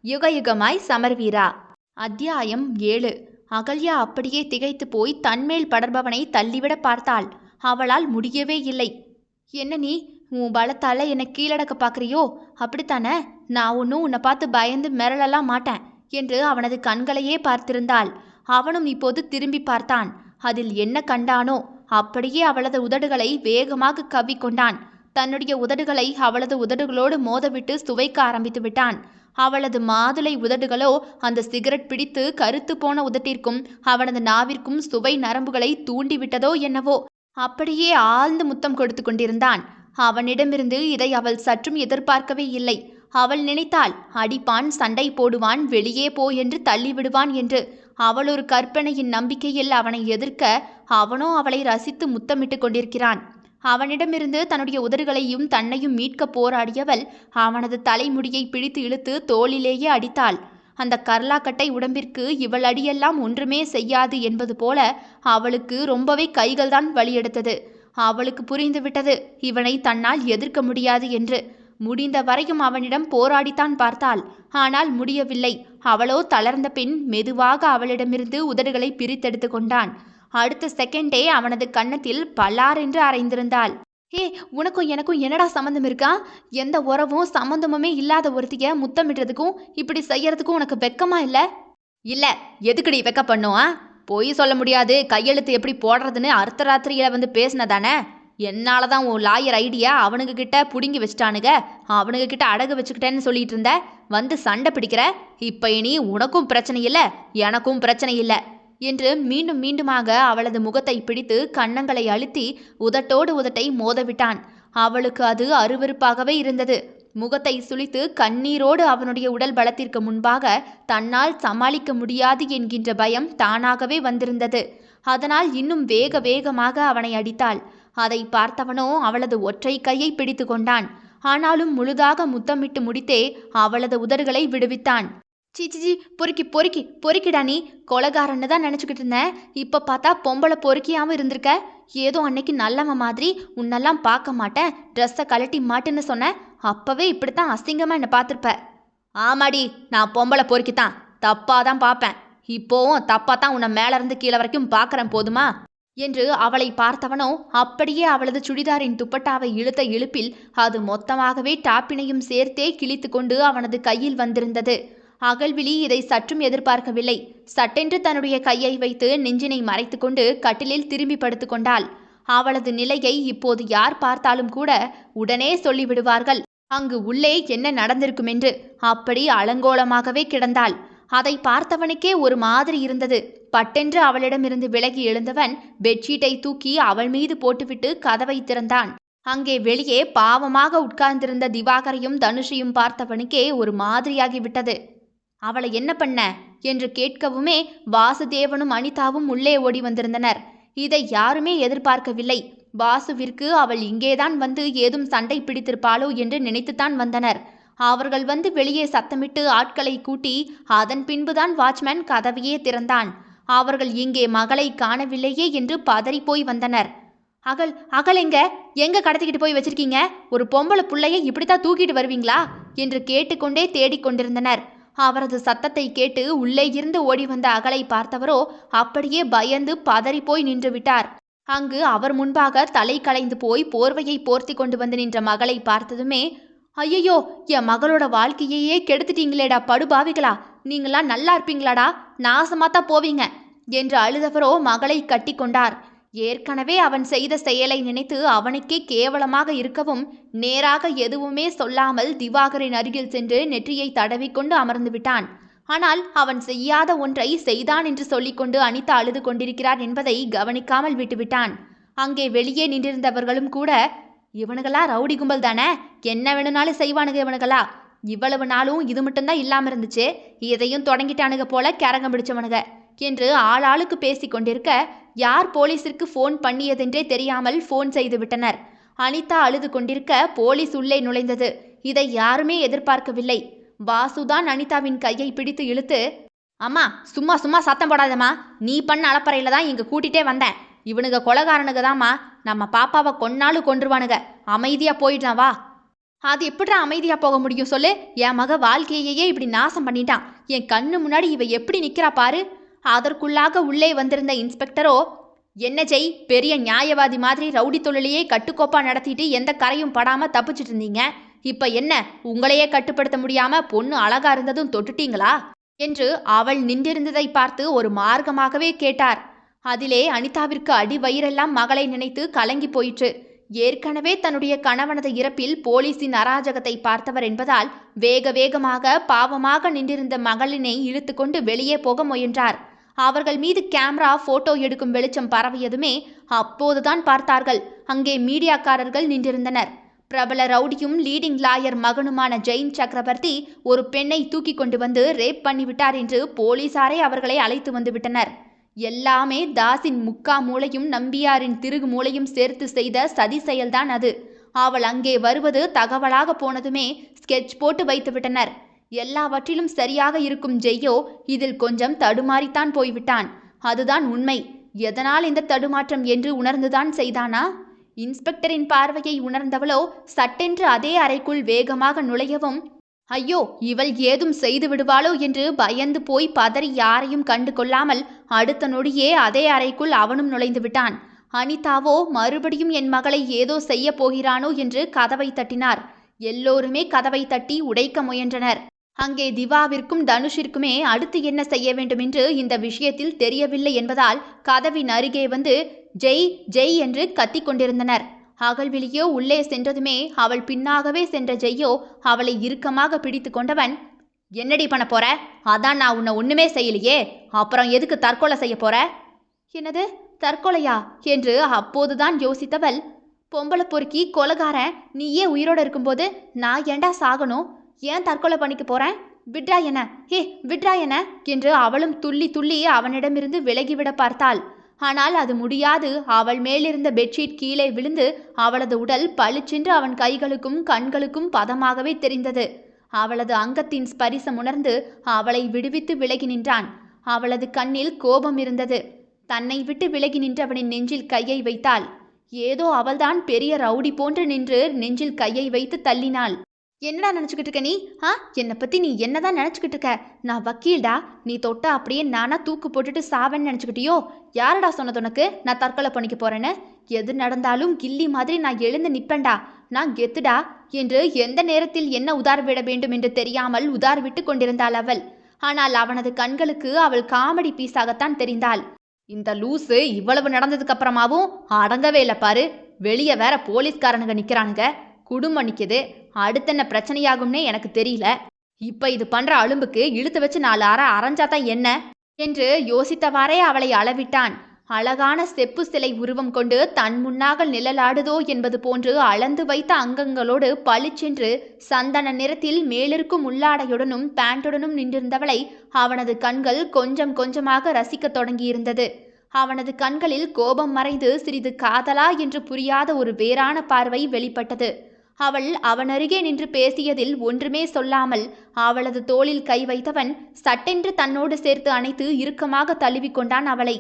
யுக யுகமாய் சமர்வீரா. அத்தியாயம் 7. அகல்யா அப்படியே திகைத்து போய் தன்மேல் படர்பவனை தள்ளிவிட பார்த்தாள். அவளால் முடியவே இல்லை. என்ன நீ உன் பலத்தால என்னை கீழடக்க பார்க்குறியோ? அப்படித்தானே? நான் ஒன்றும் உன்னை பார்த்து பயந்து மிரளலாம் மாட்டேன் என்று அவனது கண்களையே பார்த்திருந்தாள். அவனும் இப்போது திரும்பி பார்த்தான். அதில் என்ன கண்டானோ அப்படியே அவளது உதடுகளை வேகமாக கவ்விக்கொண்டான். தன்னுடைய உதடுகளை அவளது உதடுகளோடு மோதவிட்டு சுவைக்க ஆரம்பித்து விட்டான். அவளது மாதுளை உதடுகளோ அந்த சிகரெட் பிடித்து கருத்து போன உதட்டிற்கும் அவனது நாவிற்கும் சுவை நரம்புகளை தூண்டிவிட்டதோ என்னவோ. அப்படியே ஆழ்ந்து முத்தம் கொடுத்து கொண்டிருந்தான். அவனிடமிருந்து இதை அவள் சற்றும் எதிர்பார்க்கவே இல்லை. அவள் நினைத்தாள், அடிப்பான், சண்டை போடுவான், வெளியே போ என்று தள்ளிவிடுவான் என்று. அவள் ஒரு கற்பனையின் நம்பிக்கையில் அவனை எதிர்க்க அவனோ அவளை ரசித்து முத்தமிட்டு கொண்டிருக்கிறான். அவனிடமிருந்து தன்னுடைய உதடுகளையும் தன்னையும் மீட்க போராடியவள் அவனது தலைமுடியை பிடித்து இழுத்து தோளிலேயே அடித்தாள். அந்த கர்லாக்கட்டை உடம்பிற்கு இவள் அடியெல்லாம் ஒன்றுமே செய்யாது என்பது போல அவளுக்கு ரொம்பவே கைகள்தான் வலியெடுத்தது. அவளுக்கு புரிந்துவிட்டது இவனை தன்னால் எதிர்க்க முடியாது என்று. முடிந்த வரையும் அவனிடம் போராடித்தான் பார்த்தாள். ஆனால் முடியவில்லை. அவளோ தளர்ந்த பின் மெதுவாக அவளிடமிருந்து உதடுகளை பிரித்தெடுத்து கொண்டான். அடுத்த செகண்டே அவனது கன்னத்தில் பலார் என்று அறைந்திருந்தாள். உனக்கும் எனக்கும் என்னடா சம்மந்தம் இருக்கா? எந்த உறவும் சம்மந்தமுமே இல்லாத ஒருத்திய முத்தமிடுறதுக்கும் இப்படி செய்யறதுக்கும் உனக்கு வெக்கமா இல்லை? இல்லை, எதுக்குடி வெக்க பண்ணுவா? பொய் சொல்ல முடியாது, கையெழுத்து எப்படி போடுறதுன்னு அர்த்தராத்திரியில வந்து பேசினதானே? என்னால தான் உன் லாயர் ஐடியா அவனுங்க கிட்ட பிடுங்கி வச்சிட்டானுங்க. அவனுங்க கிட்ட அடகு வச்சுக்கிட்டேன்னு சொல்லிட்டு இருந்த, வந்து சண்டை பிடிக்கிற. இப்போ இனி உனக்கும் பிரச்சனை இல்லை, எனக்கும் பிரச்சனை இல்லை என்று மீண்டும் மீண்டுமாக அவளது முகத்தை பிடித்து கன்னங்களை அழுத்தி உதட்டோடு உதட்டை மோதவிட்டான். அவளுக்கு அது அருவருப்பாகவே இருந்தது. முகத்தை சுளித்து கண்ணீரோடு அவனுடைய உடல் பலத்திற்கு முன்பாக தன்னால் சமாளிக்க முடியாது என்கின்ற பயம் தானாகவே வந்திருந்தது. அதனால் இன்னும் வேக வேகமாக அவனை அடித்தாள். அதை பார்த்தவனோ அவளது ஒற்றை கையை பிடித்து கொண்டான். ஆனாலும் முழுதாக முத்தமிட்டு முடித்தே அவளது உதடுகளை விடுவித்தான். சீச்சி, பொறுக்கிடா நீ. கொலகாரன்னு தான் நினச்சிக்கிட்டு இருந்தேன். இப்போ பார்த்தா பொம்பளை பொறுக்கியாவும் இருந்திருக்க. ஏதோ அன்னைக்கு நல்லவன் மாதிரி உன்னெல்லாம் பார்க்க மாட்டேன், ட்ரெஸ்ஸை கழட்டி மாட்டேன்னு சொன்னேன். அப்போவே இப்படித்தான் அசிங்கமாக என்னை பார்த்துருப்ப. ஆமாடி, நான் பொம்பளை பொறுக்கித்தான், தப்பாக தான் பார்ப்பேன். இப்போவும் தப்பாக தான் உன்னை மேலேருந்து கீழே வரைக்கும் பார்க்குறேன், போதுமா என்று அவளை பார்த்தவனோ அப்படியே அவளது சுடிதாரின் துப்பட்டாவை இழுத்த இழுப்பில் அது மொத்தமாகவே டாப்பினையும் சேர்த்தே கிழித்து கொண்டு அவனது கையில் வந்திருந்தது. அகல்விழி இதை சற்றும் எதிர்பார்க்கவில்லை. சட்டென்று தன்னுடைய கையை வைத்து நெஞ்சினை மறைத்து கொண்டு கட்டிலில் திரும்பி படுத்து கொண்டாள். அவளது நிலையை இப்போது யார் பார்த்தாலும் கூட உடனே சொல்லிவிடுவார்கள் அங்கு உள்ளே என்ன நடந்திருக்கும் என்று. அப்படி அலங்கோலமாகவே கிடந்தாள். அதை பார்த்தவனுக்கே ஒரு மாதிரி இருந்தது. பட்டென்று அவளிடமிருந்து விலகி எழுந்தவன் பெட்ஷீட்டை தூக்கி அவள் மீது போட்டுவிட்டு கதவை திறந்தான். அங்கே வெளியே பாவமாக உட்கார்ந்திருந்த திவாகரையும் தனுஷையும் பார்த்தவனுக்கே ஒரு மாதிரியாகிவிட்டது. அவளை என்ன பண்ண என்று கேட்கவுமே வாசுதேவனும் அனிதாவும் உள்ளே ஓடி வந்திருந்தனர். இதை யாருமே எதிர்பார்க்கவில்லை. வாசுவிற்கு அவள் இங்கேதான் வந்து ஏதும் சண்டை பிடித்திருப்பாளோ என்று நினைத்துத்தான் வந்தனர். அவர்கள் வந்து வெளியே சத்தமிட்டு ஆட்களை கூட்டி அதன் பின்புதான் வாட்ச்மேன் கதவையே திறந்தான். அவர்கள் இங்கே மகளை காணவில்லையே என்று பதறிப்போய் வந்தனர். அகல் எங்க கடத்திக்கிட்டு போய் வச்சிருக்கீங்க? ஒரு பொம்பளை பிள்ளையை இப்படித்தான் தூக்கிட்டு வருவீங்களா என்று கேட்டுக்கொண்டே தேடிக்கொண்டிருந்தனர். அவரது சத்தத்தை கேட்டு உள்ளே இருந்து ஓடி வந்த அகலை பார்த்தவரோ அப்படியே பயந்து பதறிப்போய் நின்று விட்டார். அங்கு அவர் முன்பாக தலை களைந்து போய் போர்வையை போர்த்தி கொண்டு வந்து நின்ற மகளை பார்த்ததுமே, ஐயையோ, என் மகளோட வாழ்க்கையையே கெடுத்துட்டீங்களேடா படுபாவிகளா, நீங்களாம் நல்லா இருப்பீங்களாடா, நாசமாத்தான் போவீங்க என்று அழுதவரோ மகளை கட்டி கொண்டார். ஏற்கனவே அவன் செய்த செயலை நினைத்து அவனுக்கே கேவலமாக இருக்கவும் நேராக எதுவுமே சொல்லாமல் திவாகரின் அருகில் சென்று நெற்றியை தடவிக்கொண்டு அமர்ந்து விட்டான். ஆனால் அவன் செய்யாத ஒன்றை செய்தான் என்று சொல்லிக்கொண்டு அனிதா அழுது கொண்டிருக்கிறார் என்பதை கவனிக்காமல் விட்டுவிட்டான். அங்கே வெளியே நின்றிருந்தவர்களும் கூட, இவனுகளா ரவுடி கும்பல் தானே, என்ன வேணும்னாலும் செய்வானுங்க இவனுகளா, இவ்வளவு நாளும் இது மட்டும்தான் இல்லாமல் இருந்துச்சு, இதையும் தொடங்கிட்டானுங்க போல கரகம் பிடிச்சவனுங்க என்று ஆளாளுக்கு பேசி கொண்டிருக்க யார் போலீஸிற்கு ஃபோன் பண்ணியதென்றே தெரியாமல் ஃபோன் செய்து விட்டனர். அனிதா அழுது கொண்டிருக்க போலீஸ் உள்ளே நுழைந்தது. இதை யாருமே எதிர்பார்க்கவில்லை. வாசுதான் அனிதாவின் கையை பிடித்து இழுத்து, அம்மா சும்மா சும்மா சத்தம் போடாதம்மா, நீ பண்ண அலப்பறையில தான் இங்கே கூட்டிகிட்டே வந்தேன். இவனுங்க கொலகாரனுங்க தாம்மா, நம்ம பாப்பாவை கொன்னாலும் கொன்றுவானுங்க, அமைதியாக போயிட்டான் வா. அது எப்படிடா அமைதியா போக முடியும் சொல்லு? என் மக வாழ்க்கையையே இப்படி நாசம் பண்ணிட்டான். என் கண்ணு முன்னாடி இவ எப்படி நிக்கிறா பாரு. அதற்குள்ளாக உள்ளே வந்திருந்த இன்ஸ்பெக்டரோ, என்ன ஜெய், பெரிய நியாயவாதி மாதிரி ரவுடி தொழிலையே கட்டுக்கோப்பா நடத்திட்டு எந்த கரையும் படாம தப்பிச்சிட்டு இருந்தீங்க. இப்ப என்ன, உங்களையே கட்டுப்படுத்த முடியாம பொண்ணு அழகா இருந்ததும் தொட்டுட்டீங்களா என்று அவள் நின்றிருந்ததை பார்த்து ஒரு மார்க்கமாகவே கேட்டார். அதிலே அனிதாவிற்கு அடி வயிறெல்லாம் மகளை நினைத்து கலங்கி போயிற்று. ஏற்கனவே தன்னுடைய கணவனது இறப்பில் போலீசின் அராஜகத்தை பார்த்தவர் என்பதால் வேக வேகமாக பாவமாக நின்றிருந்த மகளினை இழுத்து கொண்டு வெளியே போக முயன்றார். அவர்கள் மீது கேமரா போட்டோ எடுக்கும் வெளிச்சம் பரவியதுமே அப்போதுதான் பார்த்தார்கள், அங்கே மீடியாக்காரர்கள் நின்றிருந்தனர். பிரபல ரவுடியும் லீடிங் லாயர் மகனுமான ஜெயின் சக்கரவர்த்தி ஒரு பெண்ணை தூக்கி கொண்டு வந்து ரேப் பண்ணிவிட்டார் என்று போலீசாரே அவர்களை அழைத்து வந்து விட்டனர். எல்லாமே தாஸின் முக்கா மூளையும் நம்பியாரின் திருகு மூளையும் சேர்த்து செய்த சதி செயல்தான் அது. அவள் அங்கே வருவது தகவலாக போனதுமே ஸ்கெட்ச் போட்டு வைத்து விட்டனர். எல்லாவற்றிலும் சரியாக இருக்கும் ஜெய்யோ இதில் கொஞ்சம் தடுமாறித்தான் போய்விட்டான். அதுதான் உண்மை. எதனால் இந்த தடுமாற்றம் என்று உணர்ந்துதான் செய்தானா? இன்ஸ்பெக்டரின் பார்வையை உணர்ந்தவளோ சட்டென்று அதே அறைக்குள் வேகமாக நுழையவும், ஐயோ, இவள் ஏதும் செய்து விடுவாளோ என்று பயந்து போய் பதறி யாரையும் கண்டு கொள்ளாமல் அடுத்த நொடியே அதே அறைக்குள் அவனும் நுழைந்து விட்டான். அனிதாவோ மறுபடியும் என் மகளை ஏதோ செய்ய போகிறானோ என்று கதவை தட்டினார். எல்லோருமே கதவை தட்டி உடைக்க முயன்றனர். அங்கே திவாவிற்கும் தனுஷிற்குமே அடுத்து என்ன செய்ய வேண்டும் என்று இந்த விஷயத்தில் தெரியவில்லை என்பதால் கதவின் அருகே வந்து ஜெய் ஜெய் என்று கத்திக் கொண்டிருந்தனர். அகல்விழியோ உள்ளே சென்றதுமே அவள் பின்னாகவே சென்ற ஜெய்யோ அவளை இறுக்கமாக பிடித்து கொண்டவன், என்னடி பண்ண போற? அதான் நான் உன்னை ஒண்ணுமே செய்யலையே, அப்புறம் எதுக்கு தற்கொலை செய்ய போற? என்னது தற்கொலையா என்று அப்போதுதான் யோசித்தவள், பொம்பளை பொறுக்கி கொலகாரன் நீயே உயிரோடு இருக்கும்போது நான் ஏண்டா சாகணும்? ஏன் தற்கொலை பண்ணிக்க போறேன்? விட்ரா என்ன, விட்ரா என்ன என்று அவளும் துள்ளி துள்ளி அவனிடமிருந்து விலகிவிட பார்த்தாள். ஆனால் அது முடியாது. அவள் மேலிருந்த பெட்ஷீட் கீழே விழுந்து அவளது உடல் பளிச்சென்று அவன் கைகளுக்கும் கண்களுக்கும் பதமாகவே தெரிந்தது. அவளது அங்கத்தின் ஸ்பரிசம் உணர்ந்து அவளை விடுவித்து விலகி நின்றான். அவளது கண்ணில் கோபம் இருந்தது. தன்னை விட்டு விலகி நின்றவனின் நெஞ்சில் கையை வைத்தாள். ஏதோ அவள்தான் பெரிய ரவுடி போன்று நின்று நெஞ்சில் கையை வைத்து தள்ளினாள். என்னடா நினச்சிக்கிட்டு இருக்க நீ? என்னை பற்றி நீ என்னதான் நினச்சிக்கிட்டு இருக்க? நான் வக்கீல்டா. நீ தொட்ட அப்படியே நானா தூக்கு போட்டுட்டு சாவேன்னு நினச்சிக்கிட்டியோ? யாரடா சொன்னது உனக்கு நான் தற்கொலை பண்ணிக்க போறேன்னு? எது நடந்தாலும் கில்லி மாதிரி நான் எழுந்து நிற்பேன்டா. நான் கெத்துடா என்று எந்த நேரத்தில் என்ன உதார் விட வேண்டும் என்று தெரியாமல் உதார் விட்டு கொண்டிருந்தாள் அவள். ஆனால் அவனது கண்களுக்கு அவள் காமெடி பீஸாகத்தான் தெரிந்தாள். இந்த லூசு இவ்வளவு நடந்ததுக்கு அப்புறமாவும் அடங்கவே இல்லை பாரு. வெளியே வேற போலீஸ்காரனுங்க நிற்கிறானுங்க, குடும்பம் நிற்குது. அடுத்தென்ன பிரச்சனையாகும்னே எனக்கு தெரியல. இப்ப இது பண்ற அலும்புக்கு இழுத்து வச்சு 4 அரை அரைஞ்சாதான் என்ன என்று யோசித்தவாறே அவளை அளவிட்டான். அழகான செப்பு சிலை உருவம் கொண்டு தன் முன்னாக நிழலாடுதோ என்பது போன்று அளந்து வைத்த அங்கங்களோடு பளிச்சென்று சந்தன நிறத்தில் மேலிருக்கும் உள்ளாடையுடனும் பேண்டுடனும் நின்றிருந்தவளை அவனது கண்கள் கொஞ்சம் கொஞ்சமாக ரசிக்கத் தொடங்கியிருந்தது. அவனது கண்களில் கோபம் மறைந்து சிறிது காதலா என்று புரியாத ஒரு வேறான பார்வை வெளிப்பட்டது. அவள் அவனருகே நின்று பேசியதில் ஒன்றுமே சொல்லாமல் அவளது தோளில் கை வைத்தவன் சட்டென்று தன்னோடு சேர்த்து அணைத்து இறுக்கமாக தழுவிக்கொண்டான் அவளை.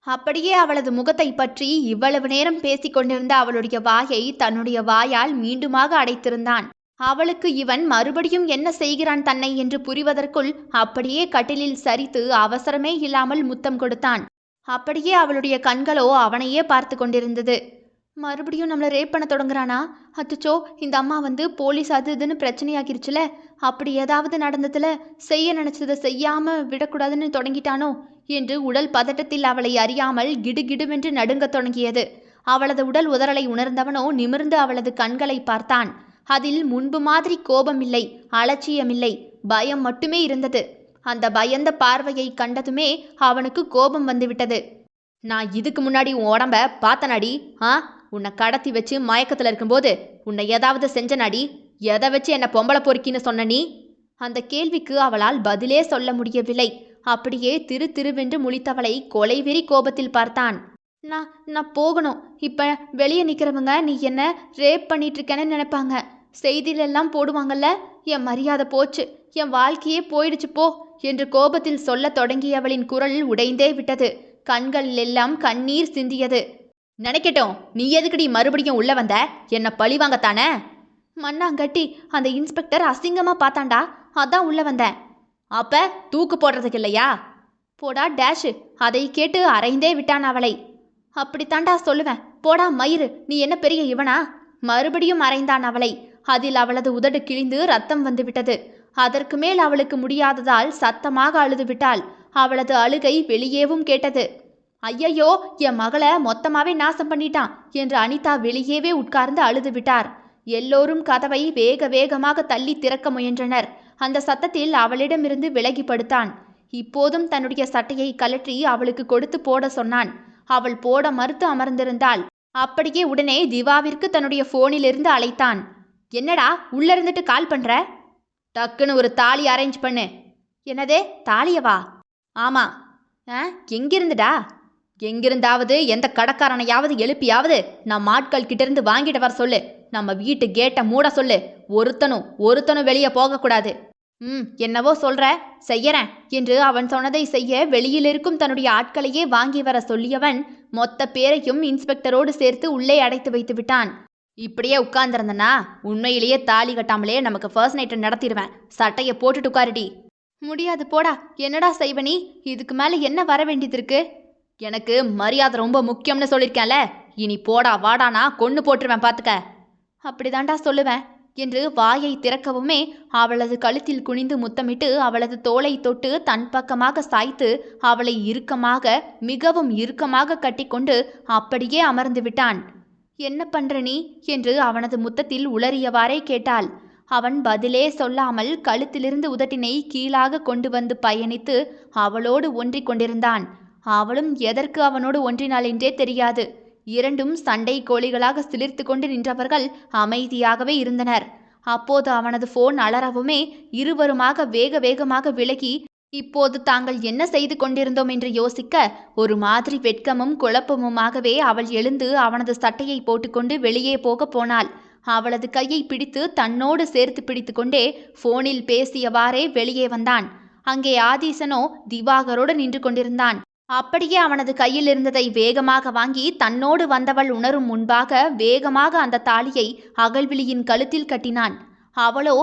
அப்படியே அவளது முகத்தை பற்றி இவ்வளவு நேரம் பேசிக் கொண்டிருந்த அவளுடைய வாயை தன்னுடைய வாயால் மீண்டுமாக அடைத்திருந்தான். அவளுக்கு இவன் மறுபடியும் என்ன செய்கிறான் தன்னை என்று புரிவதற்குள் அப்படியே கட்டிலில் சரித்து அவசரமே இல்லாமல் முத்தம் கொடுத்தான். அப்படியே அவளுடைய கண்களோ அவனையே பார்த்து கொண்டிருந்தது. மறுபடியும் நம்மளை ரேப் பண்ண தொடங்குறானா? அச்சோ, இந்த அம்மா வந்து போலீஸ் அது இதுன்னு பிரச்சனையாகிருச்சுல. அப்படி ஏதாவது நடந்ததுல செய்ய நினைச்சதை செய்யாம விடக்கூடாதுன்னு தொடங்கிட்டானோ என்று உடல் பதட்டத்தில் அவளை அறியாமல் கிடுகிடுவென்று நடுங்கத் தொடங்கியது. அவளது உடல் உதறலை உணர்ந்தவனோ நிமிர்ந்து அவளது கண்களை பார்த்தான். அதில் முன்பு மாதிரி கோபமில்லை, அலட்சியமில்லை, பயம் மட்டுமே இருந்தது. அந்த பயந்த பார்வையை கண்டதுமே அவனுக்கு கோபம் வந்துவிட்டது. நான் இதுக்கு முன்னாடி உன் உடம்ப பார்த்தனாடி? உன்னை கடத்தி வச்சு மயக்கத்தில் இருக்கும்போது உன்னை ஏதாவது செஞ்சனாடி? எதை வச்சு என்னை பொம்பளை பொறுக்கின்னு சொன்ன நீ? அந்த கேள்விக்கு அவளால் பதிலே சொல்ல முடியவில்லை. அப்படியே திரு திருவென்று முழித்தவளை கொலைவெறி கோபத்தில் பார்த்தான். நான் போகணும். இப்போ வெளியே நிற்கிறவங்க நீ என்ன ரேப் பண்ணிட்டு இருக்கேன்னு நினைப்பாங்க. செய்தியிலெல்லாம் போடுவாங்கல்ல. என் மரியாதை போச்சு, என் வாழ்க்கையே போயிடுச்சு போ என்று கோபத்தில் சொல்ல தொடங்கியவளின் குரல் உடைந்தே விட்டது. கண்களில் எல்லாம் கண்ணீர் சிந்தியது. நினைக்கட்டும், நீ எதுக்குடி மறுபடியும் உள்ள வந்த? என்ன பழி வாங்கத்தானே? மண்ணாங்கட்டி அந்த இன்ஸ்பெக்டர் அசிங்கமா பார்த்தாண்டா, அதான் உள்ள வந்தேன். அப்ப தூக்கு போடுறதுக்கு இல்லையா? போடா டேஷு, அதை கேட்டு அரைந்தே விட்டான் அவளை. அப்படித்தாண்டா சொல்லுவேன். போடா மயிறு, நீ என்ன பெரிய இவனா? மறுபடியும் அரைந்தான் அவளை. அதில் அவளது உதடு கிழிந்து ரத்தம் வந்து விட்டது. அதற்கு மேல் அவளுக்கு முடியாததால் சத்தமாக அழுது விட்டாள். அவளது அழுகை வெளியேவும் கேட்டது. ஐயையோ, என் மகளை மொத்தமாவே நாசம் பண்ணிட்டான் என்று அனிதா வெளியேவே உட்கார்ந்து அழுது விட்டார். எல்லோரும் கதவை வேக வேகமாக தள்ளி திறக்க முயன்றனர். அந்த சத்தத்தில் அவளிடமிருந்து விலகி படுத்தான். இப்போதும் தன்னுடைய சட்டையை கலற்றி அவளுக்கு கொடுத்து போட சொன்னான். அவள் போட மறுத்து அமர்ந்திருந்தாள். அப்படியே உடனே திவாவிற்கு தன்னுடைய போனிலிருந்து அழைத்தான். என்னடா உள்ள இருந்துட்டு கால் பண்ற? டக்குன்னு ஒரு தாலி அரேஞ்ச் பண்ணு. என்னதே, தாலியவா? ஆமா. எங்கிருந்துடா? எங்கிருந்தாவது எந்த கடக்காரனையாவது எழுப்பியாவது நம் ஆட்கள் கிட்ட இருந்து வாங்கிட்டு வர சொல்லு. நம்ம வீட்டு கேட்டை மூட சொல்லு. ஒருத்தனும் வெளியே போகக்கூடாது. என்னவோ சொல்ற, செய்யறேன் என்று அவன் சொன்னதை செய்ய வெளியில் இருக்கும் தன்னுடைய ஆட்களையே வாங்கி வர சொல்லியவன் மொத்த பேரையும் இன்ஸ்பெக்டரோடு சேர்த்து உள்ளே அடைத்து வைத்து விட்டான். இப்படியே உட்கார்ந்திருந்தனா உண்மையிலேயே தாலி கட்டாமலே நமக்கு ஃபர்ஸ்ட் நைட்டை நடத்திடுவேன். சட்டையை போட்டுட்டு உட்காருடி. முடியாது போடா. என்னடா செய்வனி? இதுக்கு மேலே என்ன வர வேண்டியது இருக்கு? எனக்கு மரியாதை ரொம்ப முக்கியம்னு சொல்லியிருக்கேன்ல. இனி போடா வாடானா கொன்னு போட்டுருவேன் பார்த்துக்க. அப்படிதாண்டா சொல்லுவேன் என்று வாயை திறக்கவுமே அவளது கழுத்தில் குனிந்து முத்தமிட்டு அவளது தோளை தொட்டு தன் பக்கமாக சாய்த்து அவளை இறுக்கமாக, மிகவும் இறுக்கமாக கட்டிக்கொண்டு அப்படியே அமர்ந்து விட்டான். என்ன பண்ற நீ என்று அவனது முத்தத்தில் உளறியவாறே கேட்டாள். அவன் பதிலே சொல்லாமல் கழுத்திலிருந்து உதட்டினை கீழாக கொண்டு வந்து பயணித்து அவளோடு ஒன்றிக் கொண்டிருந்தான். அவளும் எதற்கு அவனோடு ஒன்றினாள் என்றே தெரியாது. இரண்டும் சண்டை கோழிகளாக சிலிர்த்து கொண்டு நின்றவர்கள் அமைதியாகவே இருந்தனர். அப்போது அவனது போன் அலறவுமே இருவருமாக வேக வேகமாக விலகி இப்போது தாங்கள் என்ன செய்து கொண்டிருந்தோம் என்று யோசிக்க ஒரு மாதிரி வெட்கமும் குழப்பமுமாகவே அவள் எழுந்து அவனது சட்டையை போட்டுக்கொண்டு வெளியே போக போனாள். அவளது கையை பிடித்து தன்னோடு சேர்த்து பிடித்து கொண்டே போனில் பேசியவாறே வெளியே வந்தான். அங்கே ஆதீசனோ திவாகரோடு நின்று கொண்டிருந்தான். அப்படியே அவனது கையில் இருந்ததை வேகமாக வாங்கி தன்னோடு வந்தவள் உணரும் முன்பாக வேகமாக அந்த தாலியை அகல்விழியின் கழுத்தில் கட்டினான். அவளோ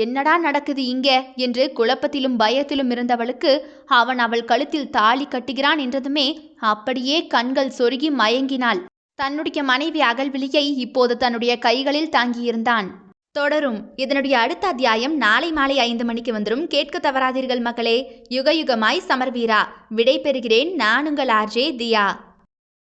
என்னடா நடக்குது இங்கே என்று குழப்பத்திலும் பயத்திலும் இருந்தவளுக்கு அவன் அவள் கழுத்தில் தாலி கட்டுகிறான் என்றதுமே அப்படியே கண்கள் சொருகி மயங்கினாள். தன்னுடைய மனைவி அகல்விழியை இப்போது தன்னுடைய கைகளில் தாங்கியிருந்தான். தொடரும். இதனுடைய அடுத்த அத்தியாயம் நாளை மாலை 5 மணிக்கு வந்துடும். கேட்க தவறாதீர்கள் மக்களே. யுக யுகமாய் சமர்வீரா. விடை பெறுகிறேன். நான் உங்கள் ஆர்ஜே தியா.